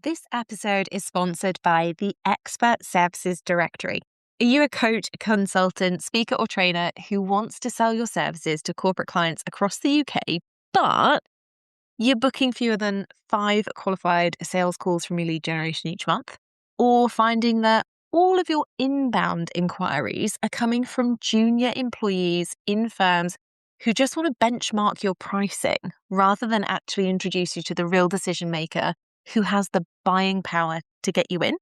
This episode is sponsored by the Expert Services Directory. Are you a coach, a consultant, speaker, or trainer who wants to sell your services to corporate clients across the UK, but you're booking fewer than 5 qualified sales calls from your lead generation each month? Or finding that all of your inbound inquiries are coming from junior employees in firms who just want to benchmark your pricing rather than actually introduce you to the real decision maker who has the buying power to get you in?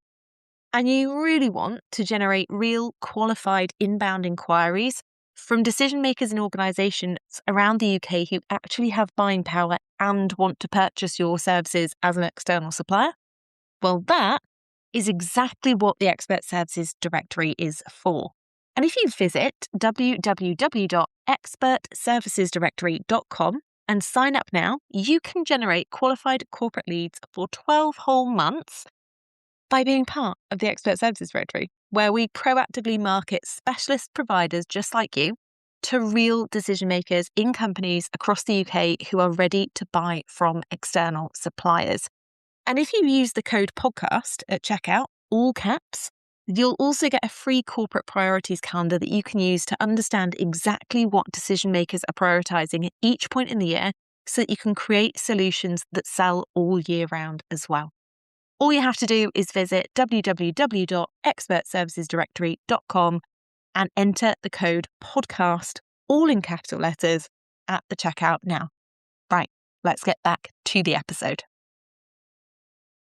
And you really want to generate real qualified inbound inquiries from decision makers in organisations around the UK who actually have buying power and want to purchase your services as an external supplier? Well, that is exactly what the Expert Services Directory is for. And if you visit www.expertservicesdirectory.com and sign up now, you can generate qualified corporate leads for 12 whole months by being part of the Expert Services Directory, where we proactively market specialist providers just like you to real decision makers in companies across the UK who are ready to buy from external suppliers. And if you use the code podcast at checkout, all caps, you'll also get a free corporate priorities calendar that you can use to understand exactly what decision makers are prioritizing at each point in the year so that you can create solutions that sell all year round as well. All you have to do is visit www.expertservicesdirectory.com and enter the code podcast, all in capital letters, at the checkout now. Right, let's get back to the episode.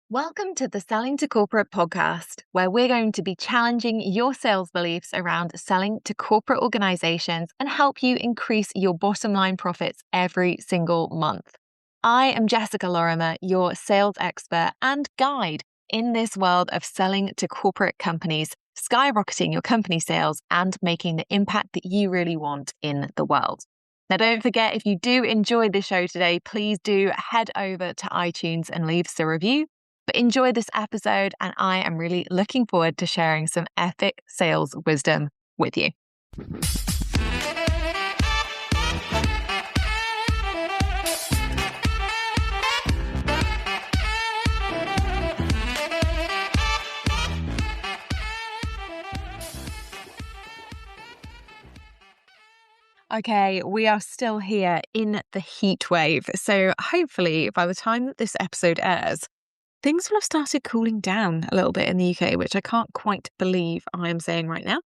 Welcome to the Selling to Corporate podcast, where we're going to be challenging your sales beliefs around selling to corporate organizations and help you increase your bottom line profits every single month. I am Jessica Lorimer, your sales expert and guide in this world of selling to corporate companies, skyrocketing your company sales and making the impact that you really want in the world. Now, don't forget, if you do enjoy the show today, please do head over to iTunes and leave us a review. But enjoy this episode, and I am really looking forward to sharing some epic sales wisdom with you. Okay, we are still here in the heat wave. So hopefully by the time that this episode airs, things will have started cooling down a little bit in the UK, which I can't quite believe I am saying right now.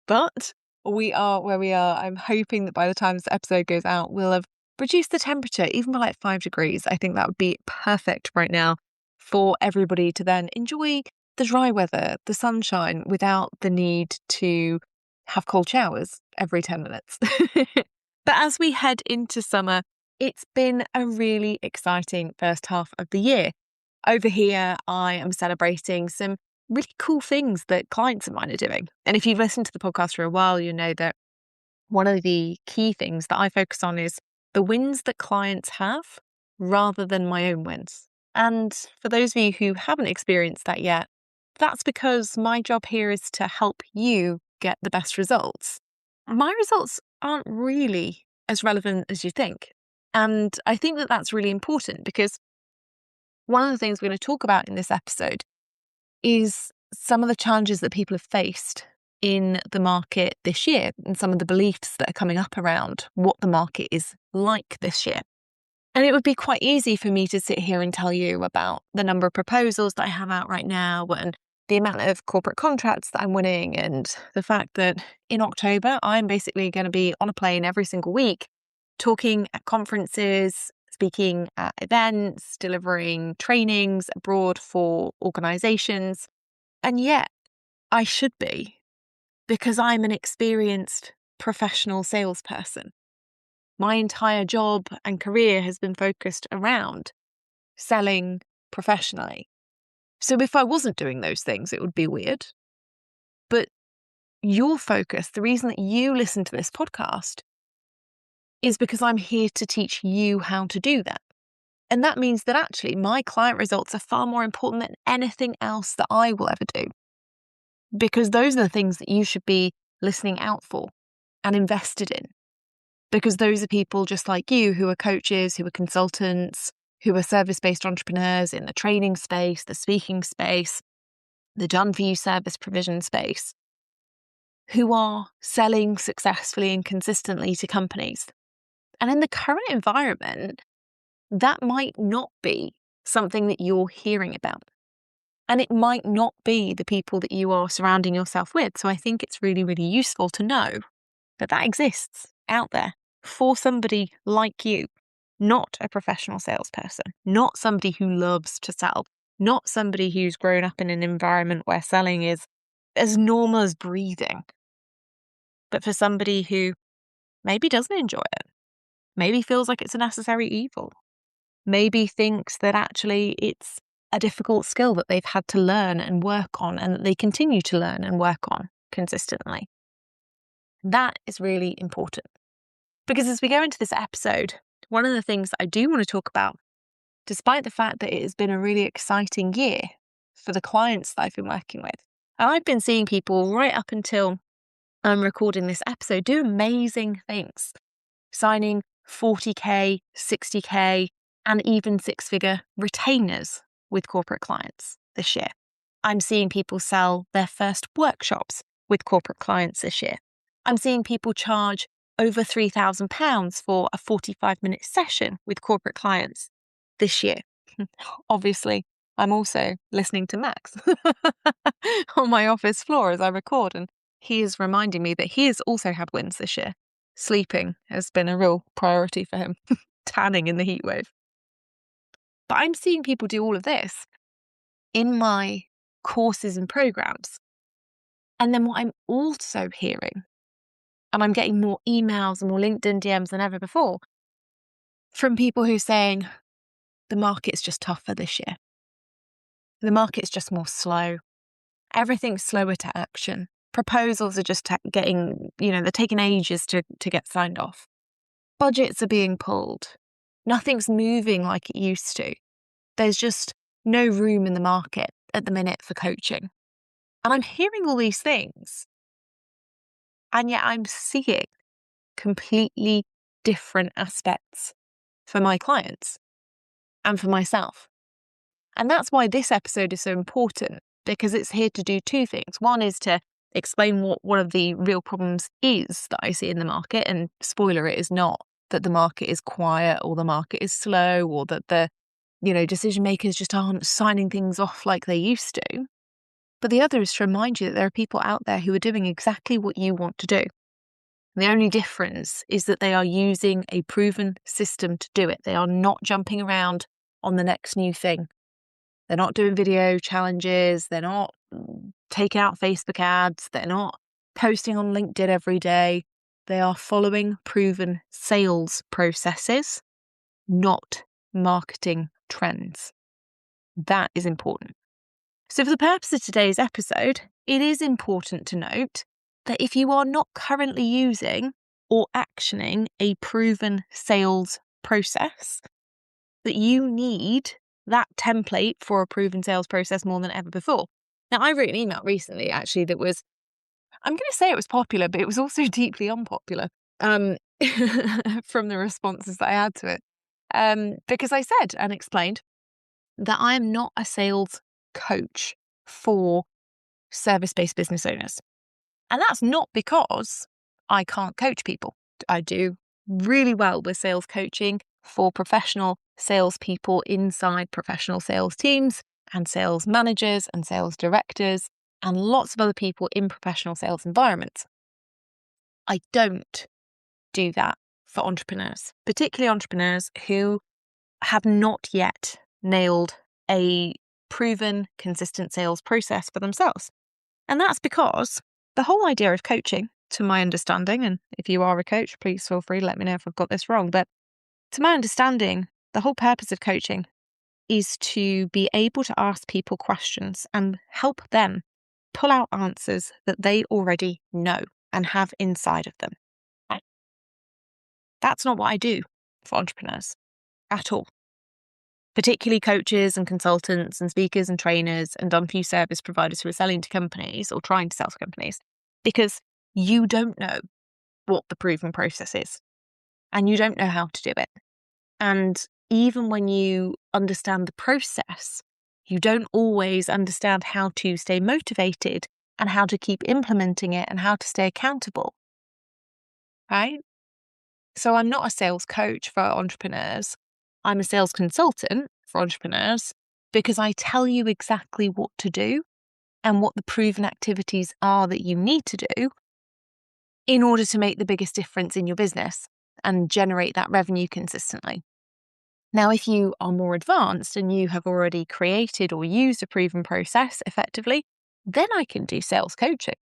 But we are where we are. I'm hoping that by the time this episode goes out, we'll have reduced the temperature even by like 5 degrees. I think that would be perfect right now for everybody to then enjoy the dry weather, the sunshine, without the need to have cold showers every 10 minutes. But as we head into summer, it's been a really exciting first half of the year. Over here, I am celebrating some really cool things that clients of mine are doing. And if you've listened to the podcast for a while, you know that one of the key things that I focus on is the wins that clients have rather than my own wins. And for those of you who haven't experienced that yet, that's because my job here is to help you get the best results. My results aren't really as relevant as you think. And I think that that's really important because one of the things we're going to talk about in this episode is some of the challenges that people have faced in the market this year and some of the beliefs that are coming up around what the market is like this year. And it would be quite easy for me to sit here and tell you about the number of proposals that I have out right now and the amount of corporate contracts that I'm winning and the fact that in October, I'm basically going to be on a plane every single week talking at conferences, speaking at events, delivering trainings abroad for organizations. And yet I should be, because I'm an experienced professional salesperson. My entire job and career has been focused around selling professionally. So if I wasn't doing those things, it would be weird. But your focus, the reason that you listen to this podcast, is because I'm here to teach you how to do that. And that means that actually my client results are far more important than anything else that I will ever do. Because those are the things that you should be listening out for and invested in. Because those are people just like you who are coaches, who are consultants, who are service-based entrepreneurs in the training space, the speaking space, the done-for-you service provision space, who are selling successfully and consistently to companies. And in the current environment, that might not be something that you're hearing about. And it might not be the people that you are surrounding yourself with. So I think it's really, really useful to know that that exists out there for somebody like you, not a professional salesperson, not somebody who loves to sell, not somebody who's grown up in an environment where selling is as normal as breathing, but for somebody who maybe doesn't enjoy it, maybe feels like it's a necessary evil, maybe thinks that actually it's a difficult skill that they've had to learn and work on and that they continue to learn and work on consistently. That is really important. Because as we go into this episode, one of the things that I do want to talk about, despite the fact that it has been a really exciting year for the clients that I've been working with, and I've been seeing people right up until I'm recording this episode do amazing things, signing 40K, 60K, and even six-figure retainers with corporate clients this year. I'm seeing people sell their first workshops with corporate clients this year. I'm seeing people charge over £3,000 for a 45-minute session with corporate clients this year. Obviously, I'm also listening to Max on my office floor as I record, and he is reminding me that he has also had wins this year. Sleeping has been a real priority for him, tanning in the heat wave. But I'm seeing people do all of this in my courses and programs. And then what I'm also hearing, and I'm getting more emails and more LinkedIn DMs than ever before, from people who are saying the market's just tougher this year. The market's just more slow. Everything's slower to action. Proposals are just getting, they're taking ages to get signed off. Budgets are being pulled. Nothing's moving like it used to. There's just no room in the market at the minute for coaching. And I'm hearing all these things, and yet I'm seeing completely different aspects for my clients and for myself. And that's why this episode is so important, because it's here to do two things. One is to explain what one of the real problems is that I see in the market. And spoiler, it is not that the market is quiet or the market is slow or that the decision makers just aren't signing things off like they used to. But the other is to remind you that there are people out there who are doing exactly what you want to do. The only difference is that they are using a proven system to do it. They are not jumping around on the next new thing. They're not doing video challenges. They're not taking out Facebook ads. They're not posting on LinkedIn every day. They are following proven sales processes, not marketing trends. That is important. So for the purpose of today's episode, it is important to note that if you are not currently using or actioning a proven sales process, that you need that template for a proven sales process more than ever before. Now, I wrote an email recently, actually, that was, I'm going to say it was popular, but it was also deeply unpopular from the responses that I had to it. Because I said and explained that I am not a sales coach for service-based business owners. And that's not because I can't coach people. I do really well with sales coaching for professional salespeople inside professional sales teams and sales managers and sales directors and lots of other people in professional sales environments. I don't do that for entrepreneurs, particularly entrepreneurs who have not yet nailed a proven, consistent sales process for themselves. And that's because the whole idea of coaching, to my understanding, and if you are a coach, please feel free to let me know if I've got this wrong, but to my understanding, the whole purpose of coaching is to be able to ask people questions and help them pull out answers that they already know and have inside of them. That's not what I do for entrepreneurs at all. Particularly coaches and consultants and speakers and trainers and done-for-you service providers who are selling to companies or trying to sell to companies, because you don't know what the proven process is and you don't know how to do it. And even when you understand the process, you don't always understand how to stay motivated and how to keep implementing it and how to stay accountable, right? So I'm not a sales coach for entrepreneurs. I'm a sales consultant for entrepreneurs because I tell you exactly what to do and what the proven activities are that you need to do in order to make the biggest difference in your business and generate that revenue consistently. Now, if you are more advanced and you have already created or used a proven process effectively, then I can do sales coaching.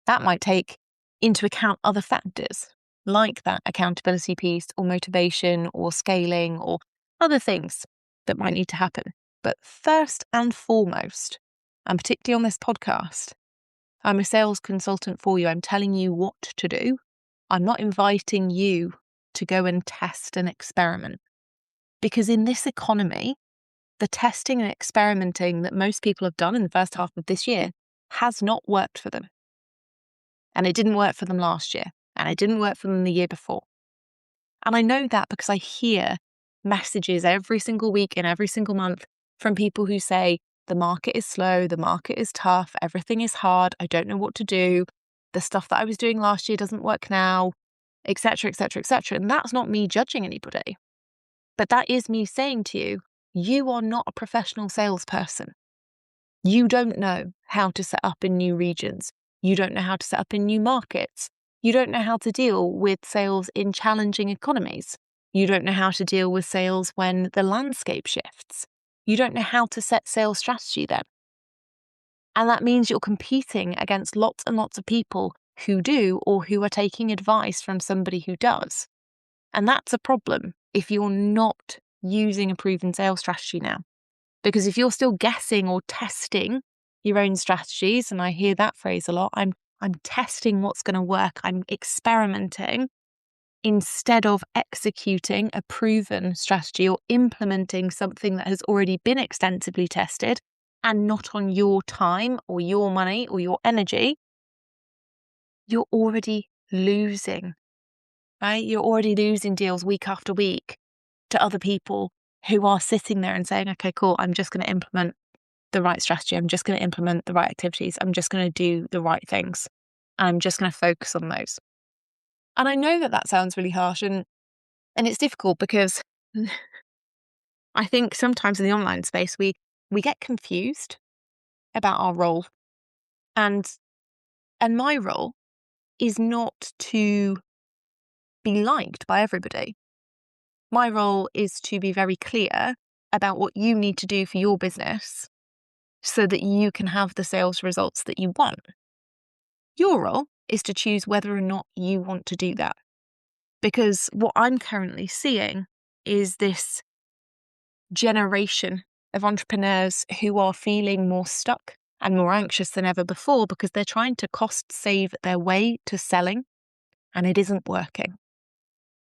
That might take into account other factors like that accountability piece or motivation or scaling or other things that might need to happen. But first and foremost, and particularly on this podcast, I'm a sales consultant for you. I'm telling you what to do. I'm not inviting you to go and test and experiment. Because in this economy, the testing and experimenting that most people have done in the first half of this year has not worked for them. And it didn't work for them last year. And it didn't work for them the year before. And I know that because I hear messages every single week and every single month from people who say, the market is slow, the market is tough, everything is hard, I don't know what to do, the stuff that I was doing last year doesn't work now, etc., etc., etc. And that's not me judging anybody. But that is me saying to you, you are not a professional salesperson. You don't know how to set up in new regions. You don't know how to set up in new markets. You don't know how to deal with sales in challenging economies. You don't know how to deal with sales when the landscape shifts. You don't know how to set sales strategy then. And that means you're competing against lots and lots of people who do or who are taking advice from somebody who does. And that's a problem if you're not using a proven sales strategy now. Because if you're still guessing or testing your own strategies, and I hear that phrase a lot, I'm testing what's going to work, I'm experimenting instead of executing a proven strategy or implementing something that has already been extensively tested and not on your time or your money or your energy, you're already losing, right? You're already losing deals week after week to other people who are sitting there and saying, okay, cool, I'm just going to implement the right strategy. I'm just going to implement the right activities. I'm just going to do the right things. I'm just going to focus on those. And I know that sounds really harsh and it's difficult because I think sometimes in the online space, we get confused about our role. And my role is not to be liked by everybody. My role is to be very clear about what you need to do for your business so that you can have the sales results that you want. Your role is to choose whether or not you want to do that. Because what I'm currently seeing is this generation of entrepreneurs who are feeling more stuck and more anxious than ever before because they're trying to cost save their way to selling and it isn't working.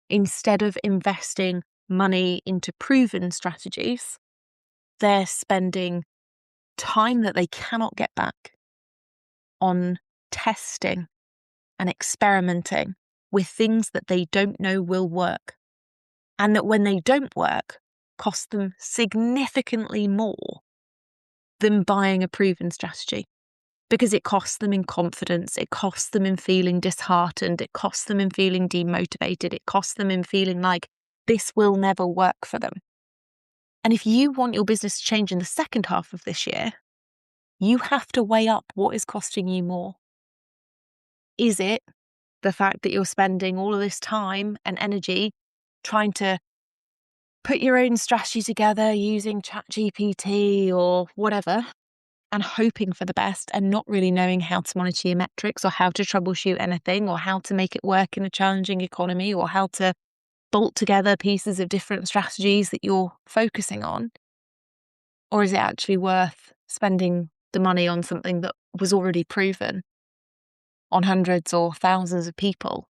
Instead of investing money into proven strategies, they're spending time that they cannot get back on testing and experimenting with things that they don't know will work. And that when they don't work, cost them significantly more than buying a proven strategy. Because it costs them in confidence, it costs them in feeling disheartened, it costs them in feeling demotivated, it costs them in feeling like this will never work for them. And if you want your business to change in the second half of this year, you have to weigh up what is costing you more. Is it the fact that you're spending all of this time and energy trying to put your own strategy together using ChatGPT or whatever and hoping for the best and not really knowing how to monitor your metrics or how to troubleshoot anything or how to make it work in a challenging economy or how to bolt together pieces of different strategies that you're focusing on? Or is it actually worth spending the money on something that was already proven on hundreds or thousands of people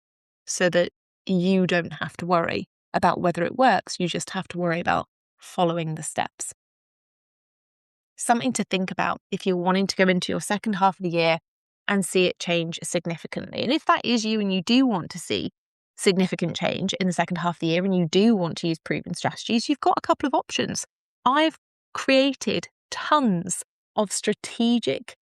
so that you don't have to worry about whether it works, you just have to worry about following the steps? Something to think about if you're wanting to go into your second half of the year and see it change significantly. And if that is you and you do want to see significant change in the second half of the year and you do want to use proven strategies, you've got a couple of options. I've created tons of strategic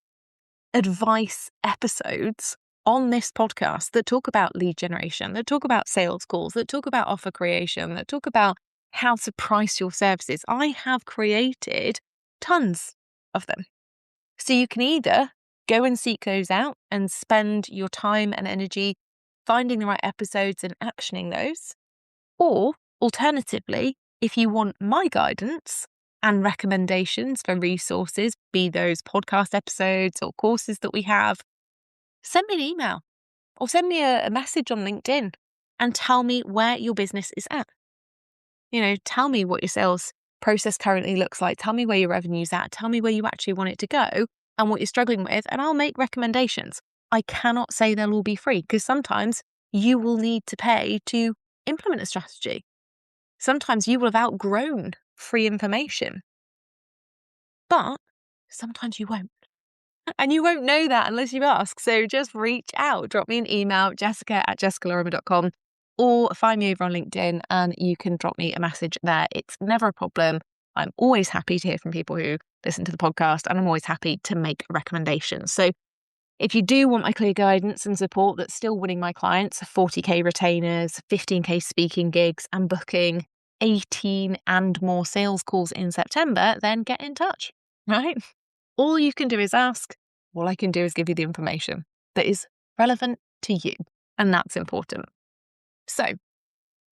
advice episodes on this podcast that talk about lead generation, that talk about sales calls, that talk about offer creation, that talk about how to price your services. I have created tons of them. So you can either go and seek those out and spend your time and energy finding the right episodes and actioning those. Or alternatively, if you want my guidance and recommendations for resources, be those podcast episodes or courses that we have, send me an email or send me a message on LinkedIn and tell me where your business is at. Tell me what your sales process currently looks like. Tell me where your revenue's at. Tell me where you actually want it to go and what you're struggling with, and I'll make recommendations. I cannot say they'll all be free because sometimes you will need to pay to implement a strategy. Sometimes you will have outgrown free information, but sometimes you won't. And you won't know that unless you ask. So just reach out, drop me an email, jessica@jessicalorimer.com, or find me over on LinkedIn and you can drop me a message there. It's never a problem. I'm always happy to hear from people who listen to the podcast, and I'm always happy to make recommendations. So if you do want my clear guidance and support that's still winning my clients 40K retainers, 15K speaking gigs, and booking 18 and more sales calls in September, then get in touch, right? All you can do is ask. All I can do is give you the information that is relevant to you. And that's important. So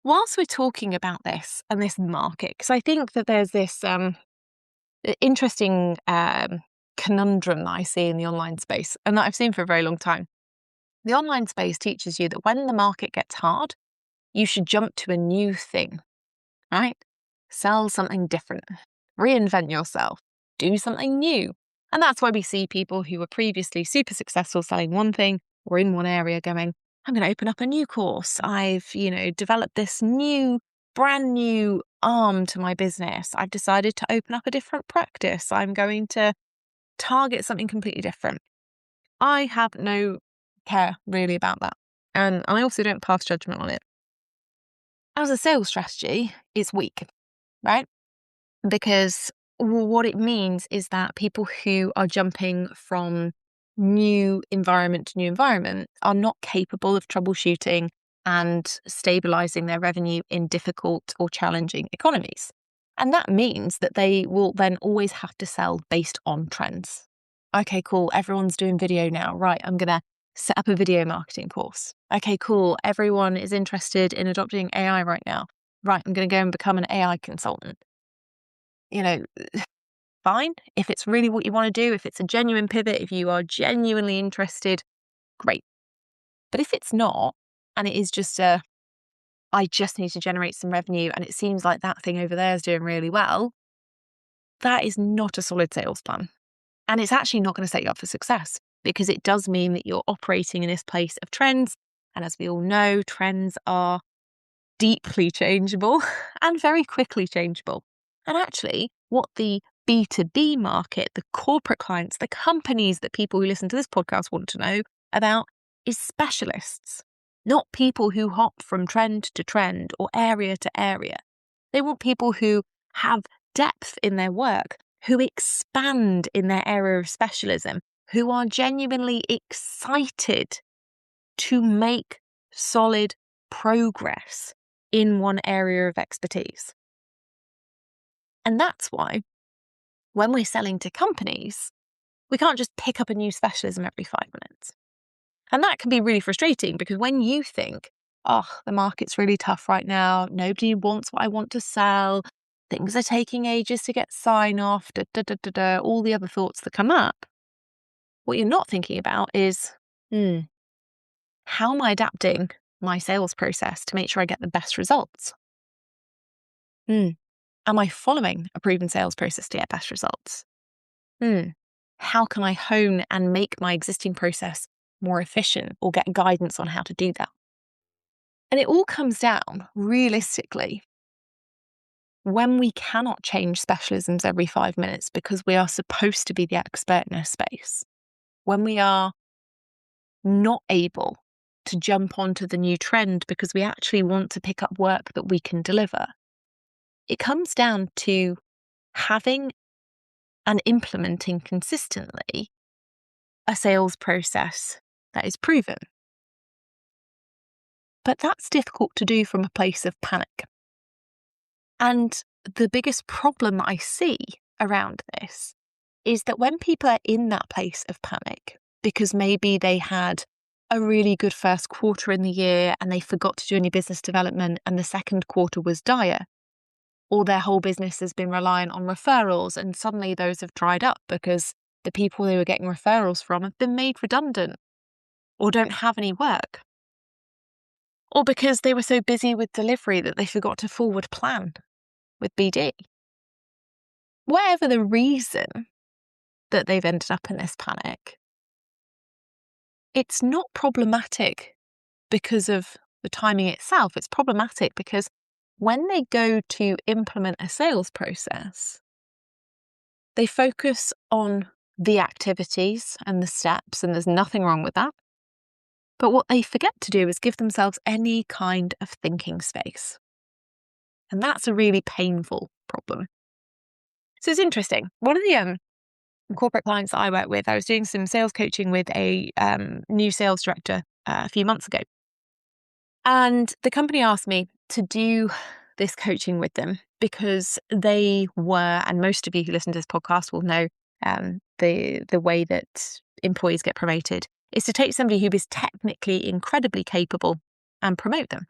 whilst we're talking about this and this market, because I think that there's this interesting conundrum that I see in the online space and that I've seen for a very long time. The online space teaches you that when the market gets hard, you should jump to a new thing, right? Sell something different, reinvent yourself, do something new. And that's why we see people who were previously super successful selling one thing or in one area going, I'm going to open up a new course. I've, developed this brand new arm to my business. I've decided to open up a different practice. I'm going to target something completely different. I have no care really about that. And I also don't pass judgment on it. As a sales strategy, it's weak, right? Because what it means is that people who are jumping from new environment to new environment are not capable of troubleshooting and stabilizing their revenue in difficult or challenging economies. And that means that they will then always have to sell based on trends. Okay, cool. Everyone's doing video now. Right. I'm going to set up a video marketing course. Okay, cool. Everyone is interested in adopting AI right now. Right. I'm going to go and become an AI consultant. Fine. If it's really what you want to do, if it's a genuine pivot, if you are genuinely interested, great. But if it's not, and it is just I just need to generate some revenue and it seems like that thing over there is doing really well, that is not a solid sales plan. And it's actually not going to set you up for success because it does mean that you're operating in this place of trends. And as we all know, trends are deeply changeable and very quickly changeable. And actually, what the B2B market, the corporate clients, the companies that people who listen to this podcast want to know about is specialists, not people who hop from trend to trend or area to area. They want people who have depth in their work, who expand in their area of specialism, who are genuinely excited to make solid progress in one area of expertise. And that's why when we're selling to companies, we can't just pick up a new specialism every 5 minutes. And that can be really frustrating because when you think, oh, the market's really tough right now, nobody wants what I want to sell, things are taking ages to get sign off, all the other thoughts that come up, what you're not thinking about is, how am I adapting my sales process to make sure I get the best results? Am I following a proven sales process to get best results? How can I hone and make my existing process more efficient or get guidance on how to do that? And it all comes down, realistically, when we cannot change specialisms every 5 minutes because we are supposed to be the expert in a space, when we are not able to jump onto the new trend because we actually want to pick up work that we can deliver. It comes down to having and implementing consistently a sales process that is proven. But that's difficult to do from a place of panic. And the biggest problem I see around this is that when people are in that place of panic, because maybe they had a really good first quarter in the year and they forgot to do any business development and the second quarter was dire, or their whole business has been reliant on referrals and suddenly those have dried up because the people they were getting referrals from have been made redundant or don't have any work, or because they were so busy with delivery that they forgot to forward plan with BD. Whatever the reason that they've ended up in this panic, it's not problematic because of the timing itself. It's problematic because when they go to implement a sales process, they focus on the activities and the steps, and there's nothing wrong with that. But what they forget to do is give themselves any kind of thinking space. And that's a really painful problem. So it's interesting. One of the corporate clients that I work with, I was doing some sales coaching with a new sales director a few months ago. And the company asked me to do this coaching with them because they were, and most of you who listen to this podcast will know the way that employees get promoted, is to take somebody who is technically incredibly capable and promote them.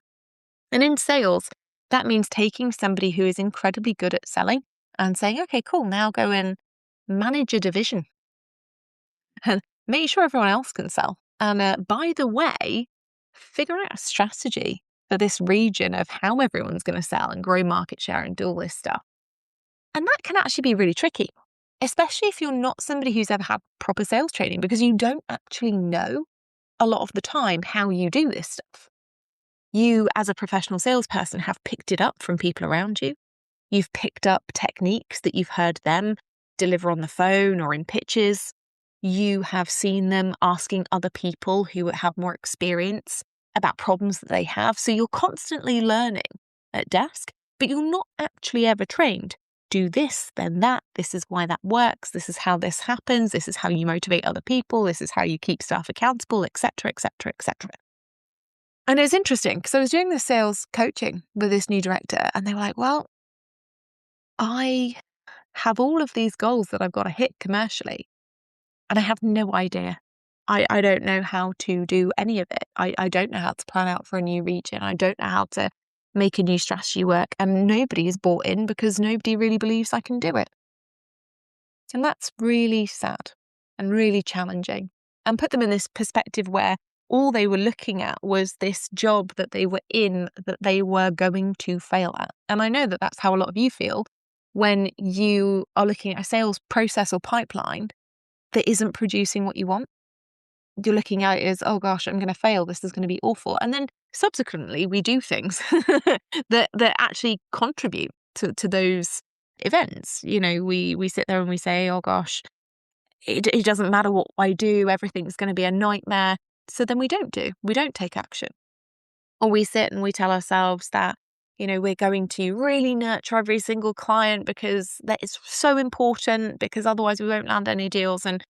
And in sales, that means taking somebody who is incredibly good at selling and saying, okay, cool, now go and manage a division and make sure everyone else can sell. And by the way, figure out a strategy for this region of how everyone's going to sell and grow market share and do all this stuff. And that can actually be really tricky, especially if you're not somebody who's ever had proper sales training, because you don't actually know a lot of the time how you do this stuff. You, as a professional salesperson, have picked it up from people around you. You've picked up techniques that you've heard them deliver on the phone or in pitches. You have seen them asking other people who have more experience about problems that they have. So you're constantly learning at desk, but you're not actually ever trained. Do this, then that. This is why that works. This is how this happens. This is how you motivate other people. This is how you keep staff accountable, etc., etc., etc. And it's interesting because I was doing the sales coaching with this new director and they were like, well, I have all of these goals that I've got to hit commercially and I have no idea. I don't know how to do any of it. I don't know how to plan out for a new region. I don't know how to make a new strategy work. And nobody is bought in because nobody really believes I can do it. And that's really sad and really challenging. And put them in this perspective where all they were looking at was this job that they were in that they were going to fail at. And I know that that's how a lot of you feel when you are looking at a sales process or pipeline that isn't producing what you want. You're looking at it as, oh gosh, I'm going to fail. This is going to be awful. And then subsequently, we do things that actually contribute to those events. You know, we sit there and we say, oh gosh, it doesn't matter what I do. Everything's going to be a nightmare. So then we don't take action. Or we sit and we tell ourselves that, you know, we're going to really nurture every single client because that is so important, because otherwise we won't land any deals. And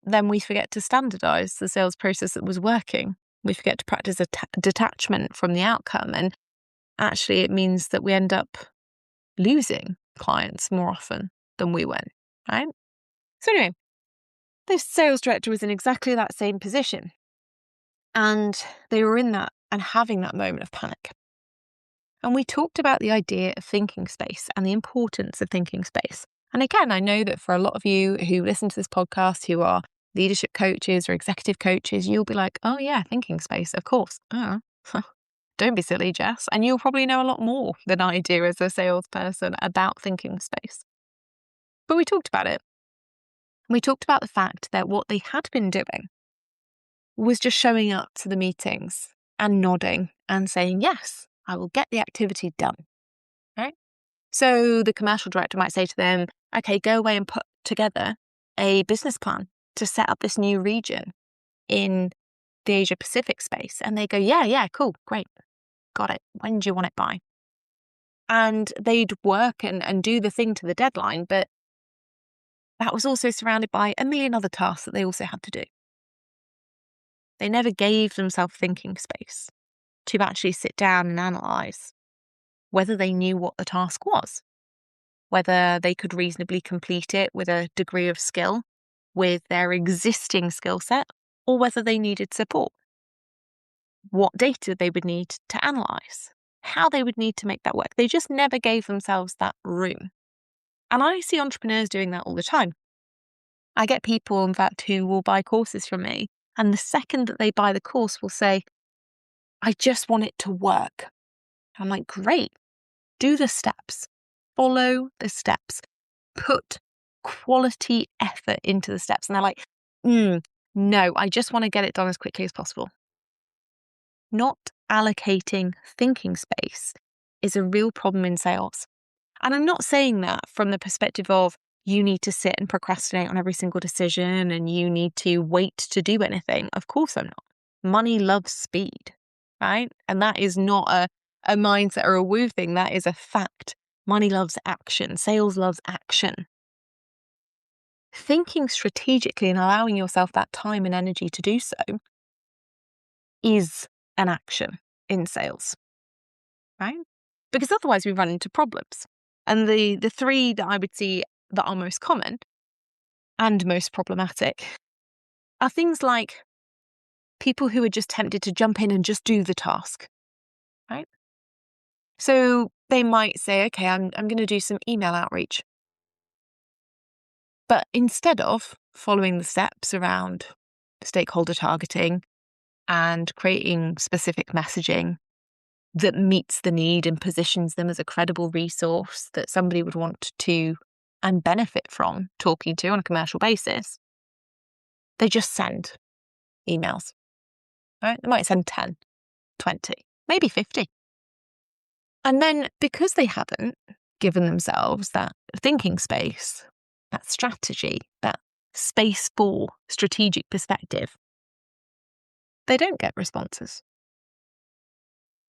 then we forget to standardize the sales process that was working. We forget to practice a detachment from the outcome. And actually, it means that we end up losing clients more often than we win, right? So anyway, this sales director was in exactly that same position. And they were in that and having that moment of panic. And we talked about the idea of thinking space and the importance of thinking space. And again, I know that for a lot of you who listen to this podcast who are leadership coaches or executive coaches, you'll be like, oh yeah, thinking space, of course. Don't be silly, Jess. And you'll probably know a lot more than I do as a salesperson about thinking space. But we talked about it. We talked about the fact that what they had been doing was just showing up to the meetings and nodding and saying, yes, I will get the activity done. Right? So the commercial director might say to them, okay, go away and put together a business plan to set up this new region in the Asia Pacific space, and they go, yeah, cool, great, got it. When do you want it by? And they'd work and do the thing to the deadline, but that was also surrounded by a million other tasks that they also had to do. They never gave themselves thinking space to actually sit down and analyse whether they knew what the task was, whether they could reasonably complete it with a degree of skill with their existing skill set, or whether they needed support, what data they would need to analyse, how they would need to make that work. They just never gave themselves that room. And I see entrepreneurs doing that all the time. I get people, in fact, who will buy courses from me, and the second that they buy the course will say, I just want it to work. I'm like, great, do the steps, follow the steps, put quality effort into the steps. And they're like, no, I just want to get it done as quickly as possible. Not allocating thinking space is a real problem in sales. And I'm not saying that from the perspective of you need to sit and procrastinate on every single decision and you need to wait to do anything. Of course I'm not. Money loves speed, right? And that is not a mindset or a woo thing. That is a fact. Money loves action. Sales loves action. Thinking strategically and allowing yourself that time and energy to do so is an action in sales, right? Because otherwise we run into problems. And the three that I would see that are most common and most problematic are things like people who are just tempted to jump in and just do the task, right? So they might say, okay, I'm going to do some email outreach. But instead of following the steps around stakeholder targeting and creating specific messaging that meets the need and positions them as a credible resource that somebody would want to and benefit from talking to on a commercial basis, they just send emails, right? They might send 10, 20, maybe 50. And then because they haven't given themselves that thinking space, that strategy, that space for strategic perspective, they don't get responses.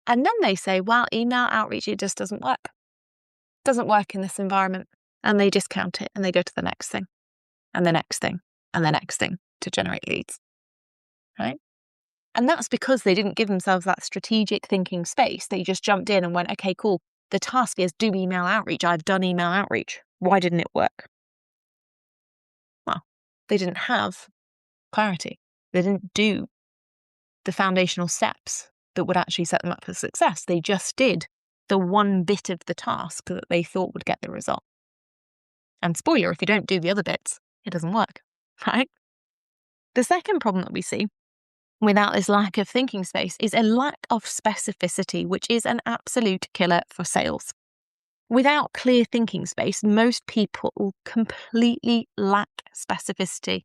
And then they say, well, email outreach, it just doesn't work. Doesn't work in this environment. And they discount it and they go to the next thing and the next thing and the next thing to generate leads, right? And that's because they didn't give themselves that strategic thinking space. They just jumped in and went, okay, cool. The task is do email outreach. I've done email outreach. Why didn't it work? Well, they didn't have clarity. They didn't do the foundational steps that would actually set them up for success. They just did the one bit of the task that they thought would get the result. And spoiler, if you don't do the other bits, it doesn't work, right? The second problem that we see without this lack of thinking space is a lack of specificity, which is an absolute killer for sales. Without clear thinking space, most people completely lack specificity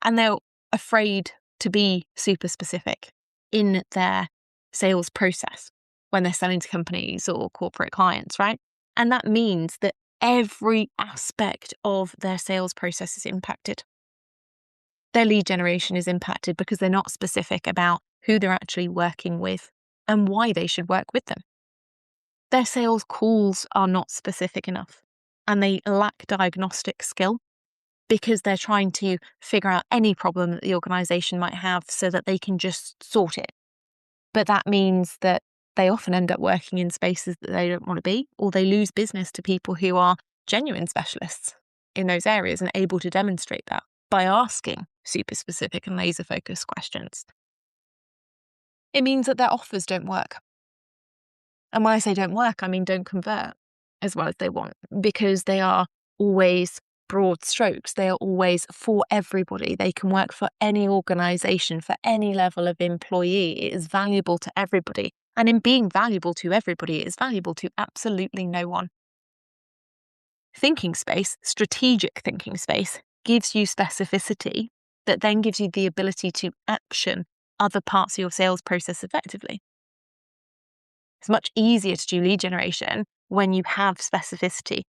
and they're afraid to be super specific in their sales process when they're selling to companies or corporate clients, right? And that means that every aspect of their sales process is impacted. Their lead generation is impacted because they're not specific about who they're actually working with and why they should work with them. Their sales calls are not specific enough and they lack diagnostic skill because they're trying to figure out any problem that the organisation might have so that they can just sort it. But that means that they often end up working in spaces that they don't want to be, or they lose business to people who are genuine specialists in those areas and able to demonstrate that by asking super specific and laser focused questions. It means that their offers don't work. And when I say don't work, I mean don't convert as well as they want, because they are always broad strokes. They are always for everybody. They can work for any organisation, for any level of employee. It is valuable to everybody. And in being valuable to everybody, it is valuable to absolutely no one. Thinking space, strategic thinking space, gives you specificity that then gives you the ability to action other parts of your sales process effectively. It's much easier to do lead generation when you have specificity,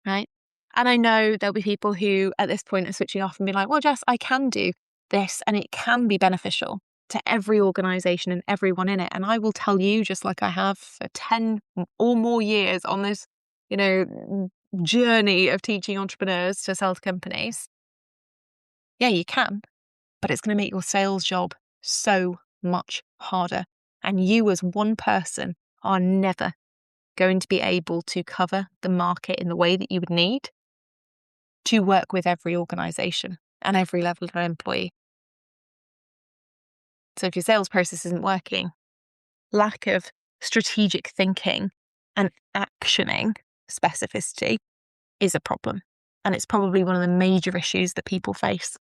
right? And I know there'll be people who at this point are switching off and be like, well, Jess, I can do this and it can be beneficial. to every organization and everyone in it. And I will tell you, just like I have for 10 or more years on this, journey of teaching entrepreneurs to sell to companies, yeah, you can, but it's going to make your sales job so much harder. And you as one person are never going to be able to cover the market in the way that you would need to work with every organization and every level of employee. So if your sales process isn't working, lack of strategic thinking and actioning specificity is a problem. And it's probably one of the major issues that people face.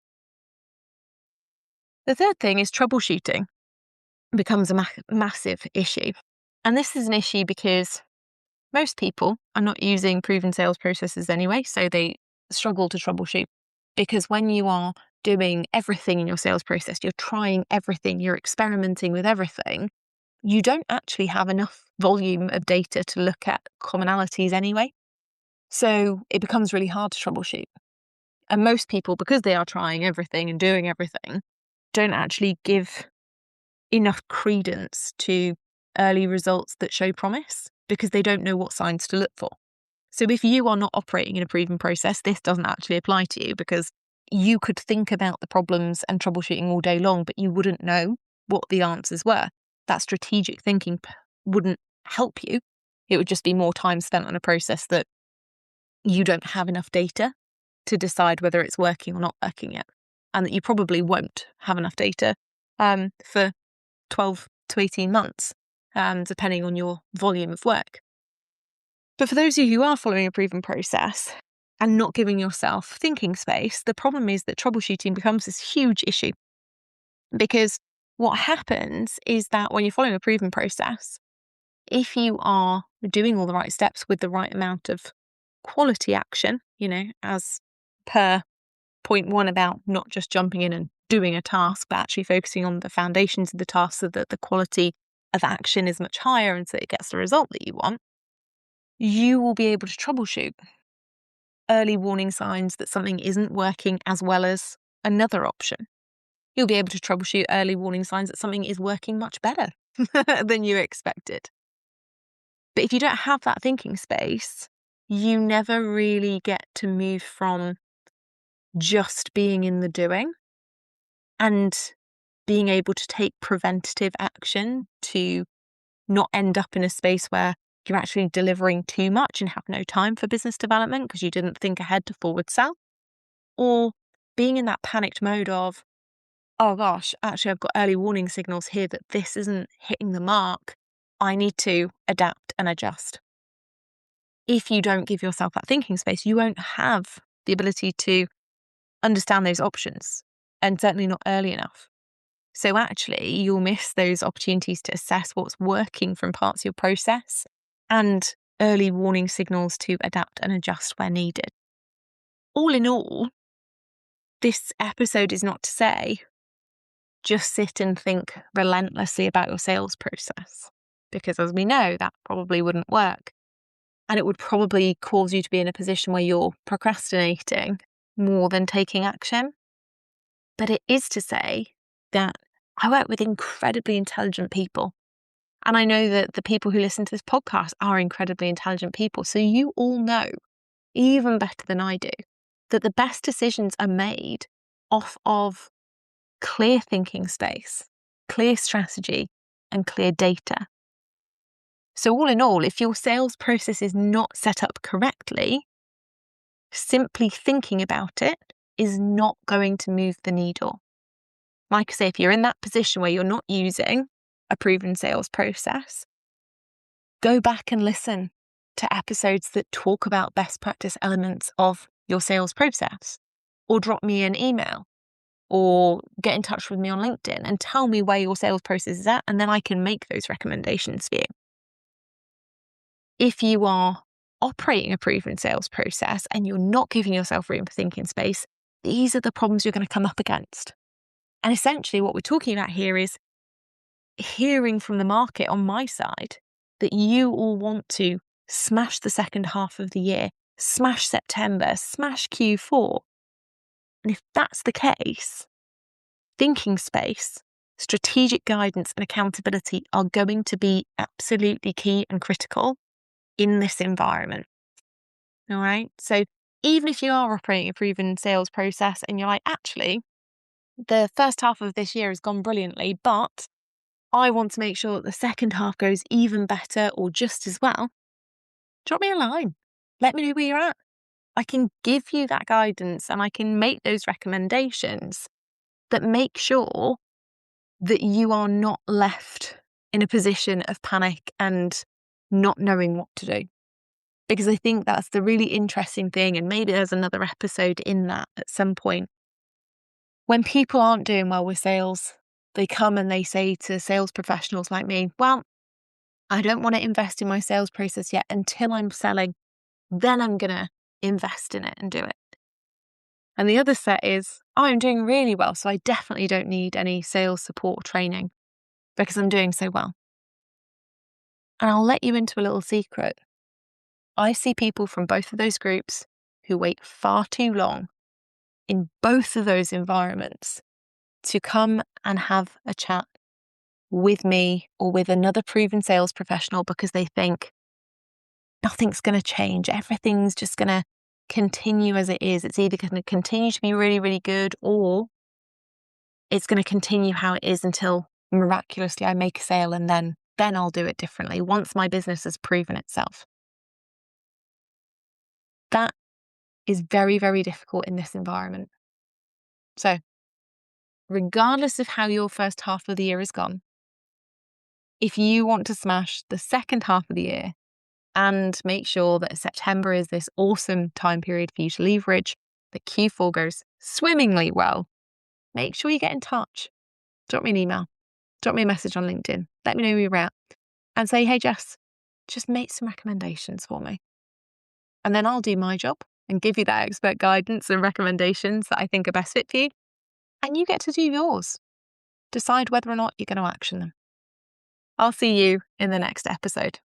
The third thing is troubleshooting becomes a massive issue. And this is an issue because most people are not using proven sales processes anyway, so they struggle to troubleshoot. Because when you are doing everything in your sales process, you're trying everything, you're experimenting with everything, you don't actually have enough volume of data to look at commonalities anyway. So it becomes really hard to troubleshoot. And most people, because they are trying everything and doing everything, don't actually give enough credence to early results that show promise because they don't know what signs to look for. So if you are not operating in a proven process, this doesn't actually apply to you because you could think about the problems and troubleshooting all day long, but you wouldn't know what the answers were. That strategic thinking wouldn't help you. It would just be more time spent on a process that you don't have enough data to decide whether it's working or not working yet. And that you probably won't have enough data for 12 to 18 months, depending on your volume of work. But for those of you who are following a proven process and not giving yourself thinking space, the problem is that troubleshooting becomes this huge issue. Because what happens is that when you're following a proven process, if you are doing all the right steps with the right amount of quality action, as per point one about not just jumping in and doing a task, but actually focusing on the foundations of the task so that the quality of action is much higher and so it gets the result that you want, you will be able to troubleshoot early warning signs that something isn't working as well as another option. You'll be able to troubleshoot early warning signs that something is working much better than you expected. But if you don't have that thinking space, you never really get to move from just being in the doing and being able to take preventative action to not end up in a space where you're actually delivering too much and have no time for business development because you didn't think ahead to forward sell, or being in that panicked mode of, oh gosh, actually I've got early warning signals here that this isn't hitting the mark. I need to adapt and adjust. If you don't give yourself that thinking space, you won't have the ability to understand those options, and certainly not early enough. So actually, you'll miss those opportunities to assess what's working from parts of your process and early warning signals to adapt and adjust where needed. All in all, this episode is not to say just sit and think relentlessly about your sales process, because as we know, that probably wouldn't work. And it would probably cause you to be in a position where you're procrastinating more than taking action. But it is to say that I work with incredibly intelligent people. And I know that the people who listen to this podcast are incredibly intelligent people. So you all know, even better than I do, that the best decisions are made off of clear thinking space, clear strategy, and clear data. So all in all, if your sales process is not set up correctly, simply thinking about it is not going to move the needle. Like I say, if you're in that position where you're not using a proven sales process, go back and listen to episodes that talk about best practice elements of your sales process, or drop me an email, or get in touch with me on LinkedIn and tell me where your sales process is at, and then I can make those recommendations for you. If you are operating a proven sales process and you're not giving yourself room for thinking space, these are the problems you're going to come up against. And essentially what we're talking about here is hearing from the market on my side that you all want to smash the second half of the year, smash September, smash Q4. And if that's the case, thinking space strategic guidance and accountability are going to be absolutely key and critical in this environment. All right. So even if you are operating a proven sales process and you're like, actually, the first half of this year has gone brilliantly, but I want to make sure that the second half goes even better or just as well, drop me a line. Let me know where you're at. I can give you that guidance and I can make those recommendations that make sure that you are not left in a position of panic and not knowing what to do. Because I think that's the really interesting thing. And maybe there's another episode in that at some point. When people aren't doing well with sales, they come and they say to sales professionals like me, well, I don't want to invest in my sales process yet until I'm selling. Then I'm going to invest in it and do it. And the other set is, oh, I'm doing really well, so I definitely don't need any sales support training because I'm doing so well. And I'll let you into a little secret. I see people from both of those groups who wait far too long in both of those environments to come and have a chat with me or with another proven sales professional because they think nothing's going to change. Everything's just going to continue as it is. It's either going to continue to be really, really good or it's going to continue how it is until miraculously I make a sale and then I'll do it differently once my business has proven itself. That is very, very difficult in this environment. So regardless of how your first half of the year has gone, if you want to smash the second half of the year and make sure that September is this awesome time period for you to leverage, that Q4 goes swimmingly well, make sure you get in touch. Drop me an email, drop me a message on LinkedIn, let me know where you're at and say, hey, Jess, just make some recommendations for me. And then I'll do my job and give you that expert guidance and recommendations that I think are best fit for you. And you get to do yours. Decide whether or not you're going to action them. I'll see you in the next episode.